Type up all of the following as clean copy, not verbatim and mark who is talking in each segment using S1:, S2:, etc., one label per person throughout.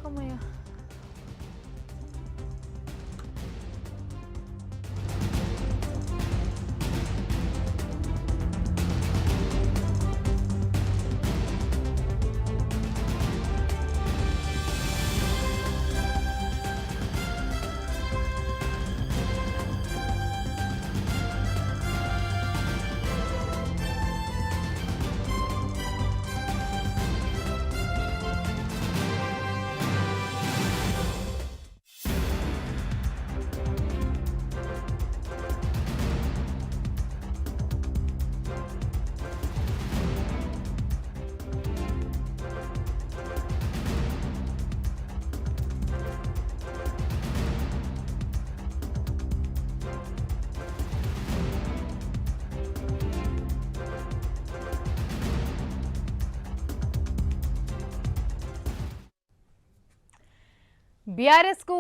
S1: అమ్మయ్య. బీఆర్ఎస్ కు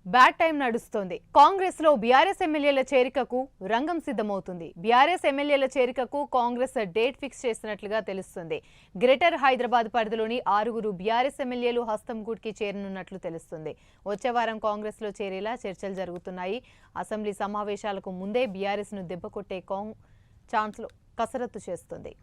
S1: bad time నడుస్తోంది. కాంగ్రెస్ లో బీఆర్ఎస్ ఎమ్మెల్యేల చేరికకు రంగం సిద్ధమవుతుంది. బీఆర్ఎస్ ఎమ్మెల్యేల చేరికకు కాంగ్రెస్ డేట్ ఫిక్స్ చేసినట్లుగా తెలుస్తుంది. గ్రేటర్ హైదరాబాద్ పరిధిలోని 6 బీఆర్ఎస్ ఎమ్మెల్యేలు హస్తంగూట్కి చేరనున్నట్లు తెలుస్తుంది. వచ్చే వారం కాంగ్రెస్ లో చేరేలా చర్చలు జరుగుతున్నాయి. అసెంబ్లీ సమావేశాలకు ముందే బీఆర్ఎస్ ను దెబ్బకొట్టే ఛాన్స్ లో కసరత్తు చేస్తుంది.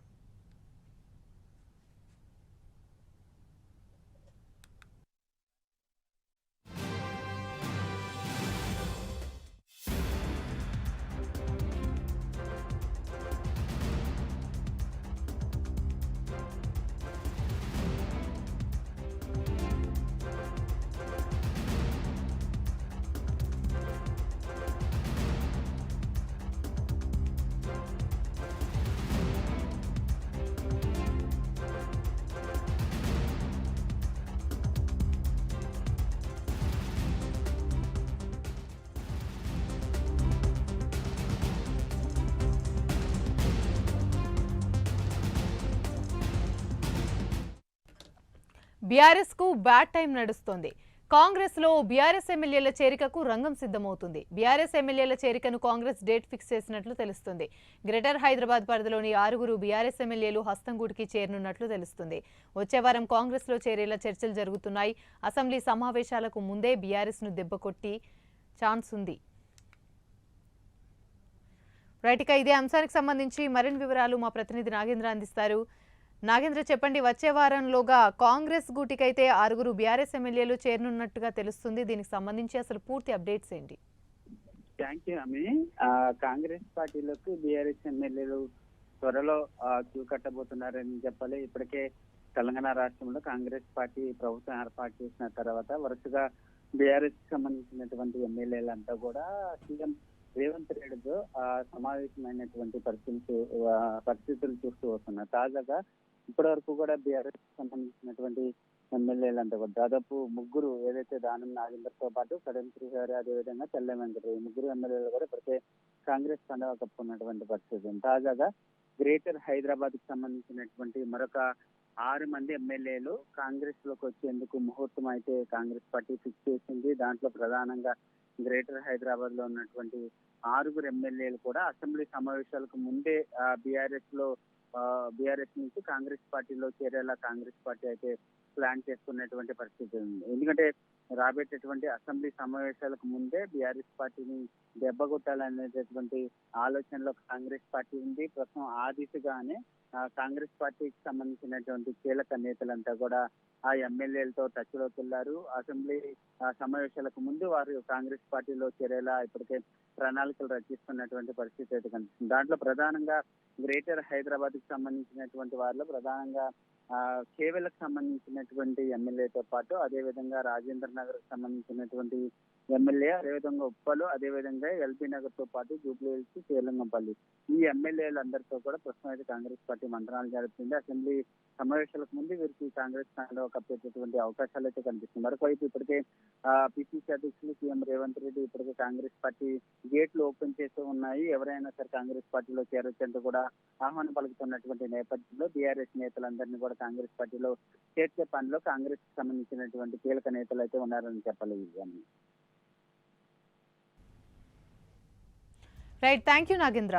S1: బీఆర్ఎస్ కు బ్యాడ్ టైం నడుస్తోంది. కాంగ్రెస్ లో బీఆర్ఎస్ ఎమ్మెల్యేల చేరికకు రంగం సిద్ధమవుతుంది. బీఆర్ఎస్ ఎమ్మెల్యేల చేరికను కాంగ్రెస్ డేట్ ఫిక్స్ చేసినట్లు తెలుస్తుంది. గ్రేటర్ హైదరాబాద్ పరిధిలోని 6 బీఆర్ఎస్ ఎమ్మెల్యేలు హస్తంగూట్కి చేరనున్నట్లు తెలుస్తుంది. వచ్చే వారం కాంగ్రెస్ లో చేరేలా చర్చలు జరుగుతున్నాయి. అసెంబ్లీ సమావేశాలకు ముందే బీఆర్ఎస్ ను దెబ్బకొట్టి ఛాన్స్ ఉంది. రైట్, ఇక ఇదే అంశానికి సంబంధించి మరిన్ని వివరాలు మా ప్రతినిధి నాగేంద్ర అందిస్తారు. నాగేంద్ర, చెప్పండి, వచ్చే వారంలోగా కాంగ్రెస్ గూటికైతే 6 బీఆర్ఎస్ ఎమ్మెల్యేలు చేరనున్నట్టుగా తెలుస్తుంది. దీనికి సంబంధించి అసలు పూర్తి అప్డేట్స్ ఏంటి?
S2: థ్యాంక్ యూ అమ్మి. కాంగ్రెస్ పార్టీలోకి బీఆర్ఎస్ ఎమ్మెల్యేలు త్వరలో క్యూ కట్టబోతున్నారని చెప్పాలి. ఇప్పటికే తెలంగాణ రాష్ట్రంలో కాంగ్రెస్ పార్టీ ప్రభుత్వం ఏర్పాటు చేసిన తర్వాత వరుసగా బీఆర్ఎస్ సంబంధించినటువంటి ఎమ్మెల్యేలంతా కూడా సీఎం రేవంత్ రెడ్డితో సమావేశమైనటువంటి పరిస్థితులు చూస్తూ వస్తున్నారు. తాజాగా ఇప్పటి వరకు కూడా బీఆర్ఎస్ సంబంధించినటువంటి ఎమ్మెల్యేలంతా కూడా దాదాపు 3 ఏదైతే దానం నాగేందర్తో పాటు కడెం శ్రీహరి, అదేవిధంగా తెల్ల వెంకట, ఈ 3 ఎమ్మెల్యేలు కూడా ఇప్పటికే కాంగ్రెస్ కండవ కప్పుకున్నటువంటి పరిస్థితి. తాజాగా గ్రేటర్ హైదరాబాద్ కి సంబంధించినటువంటి మరొక 6 మంది ఎమ్మెల్యేలు కాంగ్రెస్ లోకి వచ్చేందుకు ముహూర్తం అయితే కాంగ్రెస్ పార్టీ ఫిక్స్ చేసింది. దాంట్లో ప్రధానంగా గ్రేటర్ హైదరాబాద్ లో ఉన్నటువంటి 6 ఎమ్మెల్యేలు కూడా అసెంబ్లీ సమావేశాలకు ముందే బీఆర్ఎస్ నుంచి కాంగ్రెస్ పార్టీలో చేరేలా కాంగ్రెస్ పార్టీ అయితే ప్లాన్ చేసుకున్నటువంటి పరిస్థితి ఉంది. ఎందుకంటే రాబోయేటటువంటి అసెంబ్లీ సమావేశాలకు ముందే బీఆర్ఎస్ పార్టీని దెబ్బకొట్టాలనేటటువంటి ఆలోచనలో కాంగ్రెస్ పార్టీ ఉంది. ప్రస్తుతం ఆ దిశగానే కాంగ్రెస్ పార్టీకి సంబంధించినటువంటి కీలక నేతలంతా కూడా ఆ ఎమ్మెల్యేలతో టచ్ లోకి వెళ్లారు. అసెంబ్లీ సమావేశాలకు ముందు వారు కాంగ్రెస్ పార్టీలో చేరేలా ఇప్పటికే ప్రణాళికలు రచిస్తున్నటువంటి పరిస్థితి అయితే కనిపిస్తుంది. దాంట్లో ప్రధానంగా గ్రేటర్ హైదరాబాద్ కి సంబంధించినటువంటి వారిలో ప్రధానంగా కేవలకు సంబంధించినటువంటి ఎమ్మెల్యేతో పాటు అదేవిధంగా రాజేంద్ర నగర్ కి సంబంధించినటువంటి ఎమ్మెల్యే, అదేవిధంగా ఉప్పలు, అదేవిధంగా ఎల్బీ నగర్ తో పాటు జూబ్లీహిల్స్, తేలంగంపల్లి, ఈ ఎమ్మెల్యేలందరితో కూడా ప్రస్తుతం అయితే కాంగ్రెస్ పార్టీ మంత్రాలు జరుపుతుంది. అసెంబ్లీ సమావేశాలకు ముందు వీరికి కాంగ్రెస్ కండవ కప్పేటటువంటి అవకాశాలు అయితే కనిపిస్తుంది. మరొకవైపు ఇప్పటికే పిసిసి అధ్యక్షులు సీఎం రేవంత్ రెడ్డి ఇప్పటికే కాంగ్రెస్ పార్టీ గేట్లు ఓపెన్ చేస్తూ ఉన్నాయి. ఎవరైనా సరే కాంగ్రెస్ పార్టీలో చేరొచ్చంటూ కూడా ఆహ్వానం పలుకుతున్నటువంటి నేపథ్యంలో బీఆర్ఎస్ నేతలందరినీ కూడా కాంగ్రెస్ పార్టీలో చేర్చే పనిలో కాంగ్రెస్ కి సంబంధించినటువంటి కీలక నేతలు అయితే ఉన్నారని చెప్పాలి.
S1: Right, thank you Nagendra.